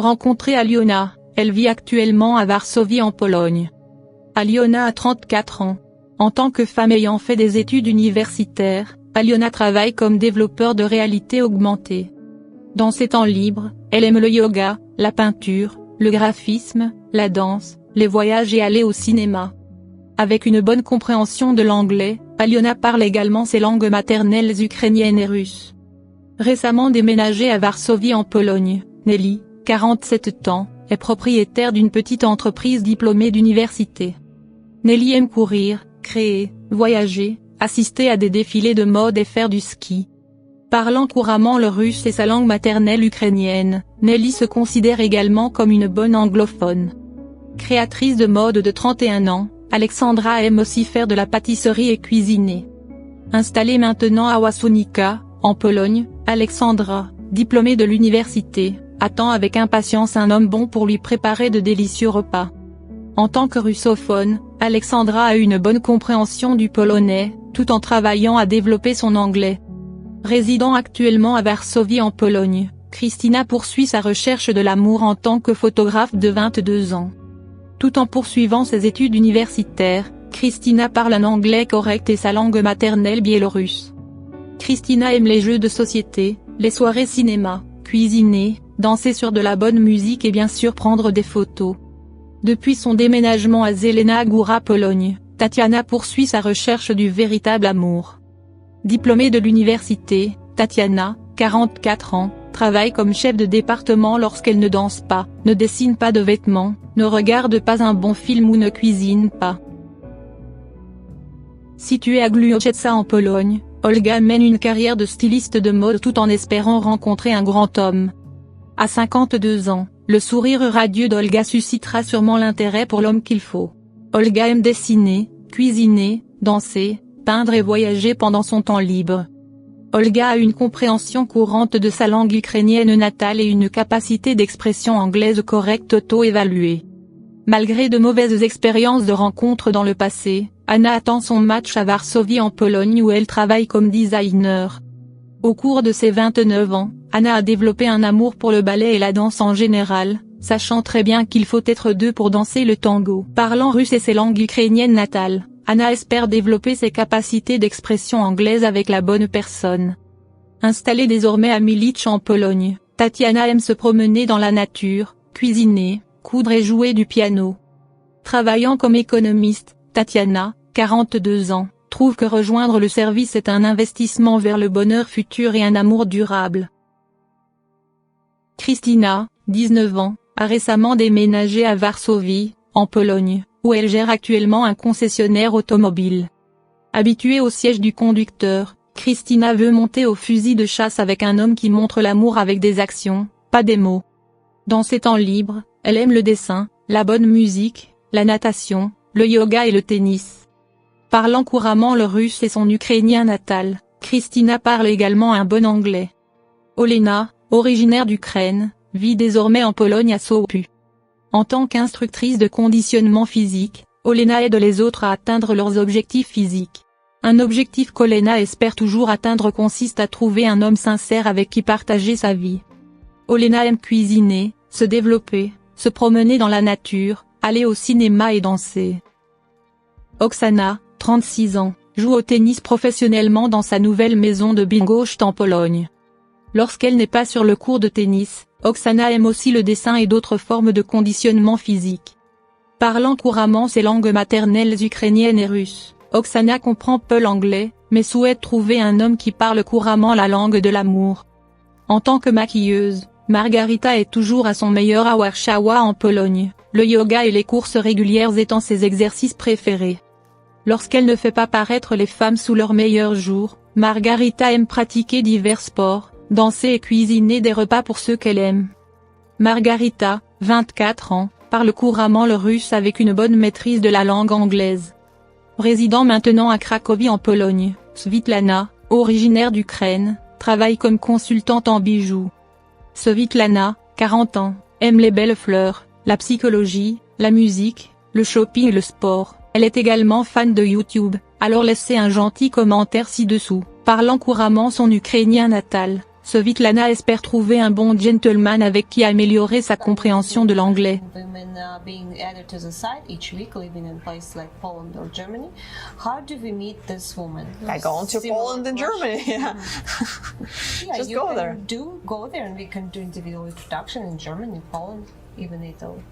Rencontrée Aliona, elle vit actuellement à Varsovie en Pologne. Aliona a 34 ans. En tant que femme ayant fait des études universitaires, Aliona travaille comme développeur de réalité augmentée. Dans ses temps libres, elle aime le yoga, la peinture, le graphisme, la danse, les voyages et aller au cinéma. Avec une bonne compréhension de l'anglais, Aliona parle également ses langues maternelles ukrainienne et russe. Récemment déménagée à Varsovie en Pologne, Nelly, 47 ans, est propriétaire d'une petite entreprise diplômée d'université. Nelly aime courir, créer, voyager, assister à des défilés de mode et faire du ski. Parlant couramment le russe et sa langue maternelle ukrainienne, Nelly se considère également comme une bonne anglophone. Créatrice de mode de 31 ans, Alexandra aime aussi faire de la pâtisserie et cuisiner. Installée maintenant à Wasłunica, en Pologne, Alexandra, diplômée de l'université, attend avec impatience un homme bon pour lui préparer de délicieux repas. En tant que russophone, Alexandra a une bonne compréhension du polonais, tout en travaillant à développer son anglais. Résidant actuellement à Varsovie en Pologne, Christina poursuit sa recherche de l'amour en tant que photographe de 22 ans. Tout en poursuivant ses études universitaires, Christina parle un anglais correct et sa langue maternelle biélorusse. Christina aime les jeux de société, les soirées cinéma, cuisiner, danser sur de la bonne musique et bien sûr prendre des photos. Depuis son déménagement à Zelena Góra, Pologne, Tatiana poursuit sa recherche du véritable amour. Diplômée de l'université, Tatiana, 44 ans, travaille comme chef de département lorsqu'elle ne danse pas, ne dessine pas de vêtements, ne regarde pas un bon film ou ne cuisine pas. Située à Gluchowice en Pologne, Olga mène une carrière de styliste de mode tout en espérant rencontrer un grand homme. À 52 ans, le sourire radieux d'Olga suscitera sûrement l'intérêt pour l'homme qu'il faut. Olga aime dessiner, cuisiner, danser, peindre et voyager pendant son temps libre. Olga a une compréhension courante de sa langue ukrainienne natale et une capacité d'expression anglaise correcte auto-évaluée. Malgré de mauvaises expériences de rencontres dans le passé, Anna attend son match à Varsovie en Pologne où elle travaille comme designer. Au cours de ses 29 ans, Anna a développé un amour pour le ballet et la danse en général, sachant très bien qu'il faut être deux pour danser le tango. Parlant russe et ses langues ukrainiennes natales, Anna espère développer ses capacités d'expression anglaise avec la bonne personne. Installée désormais à Milicz en Pologne, Tatiana aime se promener dans la nature, cuisiner, coudre et jouer du piano. Travaillant comme économiste, Tatiana, 42 ans, trouve que rejoindre le service est un investissement vers le bonheur futur et un amour durable. Christina, 19 ans, a récemment déménagé à Varsovie, en Pologne, où elle gère actuellement un concessionnaire automobile. Habituée au siège du conducteur, Christina veut monter au fusil de chasse avec un homme qui montre l'amour avec des actions, pas des mots. Dans ses temps libres, elle aime le dessin, la bonne musique, la natation, le yoga et le tennis. Parlant couramment le russe et son ukrainien natal, Christina parle également un bon anglais. Olena, originaire d'Ukraine, vit désormais en Pologne à Sopoć. En tant qu'instructrice de conditionnement physique, Olena aide les autres à atteindre leurs objectifs physiques. Un objectif qu'Olena espère toujours atteindre consiste à trouver un homme sincère avec qui partager sa vie. Olena aime cuisiner, se développer, se promener dans la nature, aller au cinéma et danser. Oksana, 36 ans, joue au tennis professionnellement dans sa nouvelle maison de Bydgoszcz en Pologne. Lorsqu'elle n'est pas sur le court de tennis, Oksana aime aussi le dessin et d'autres formes de conditionnement physique. Parlant couramment ses langues maternelles ukrainiennes et russes, Oksana comprend peu l'anglais, mais souhaite trouver un homme qui parle couramment la langue de l'amour. En tant que maquilleuse, Margarita est toujours à son meilleur à Warszawa en Pologne, le yoga et les courses régulières étant ses exercices préférés. Lorsqu'elle ne fait pas paraître les femmes sous leur meilleur jour, Margarita aime pratiquer divers sports, danser et cuisiner des repas pour ceux qu'elle aime. Margarita, 24 ans, parle couramment le russe avec une bonne maîtrise de la langue anglaise. Résidant maintenant à Cracovie en Pologne, Svitlana, originaire d'Ukraine, travaille comme consultante en bijoux. Svitlana, 40 ans, aime les belles fleurs, la psychologie, la musique, le shopping et le sport. Elle est également fan de YouTube, alors laissez un gentil commentaire ci-dessous. Parlant couramment son ukrainien natal, Svetlana espère trouver un bon gentleman avec qui améliorer sa compréhension de l'anglais. Women being added to the site each week, living in places like Poland or Germany. How do we meet this woman? By going to Poland and Germany. Yeah. Just you go can there. Go there, and we can do individual introduction in Germany, Poland, even Italy.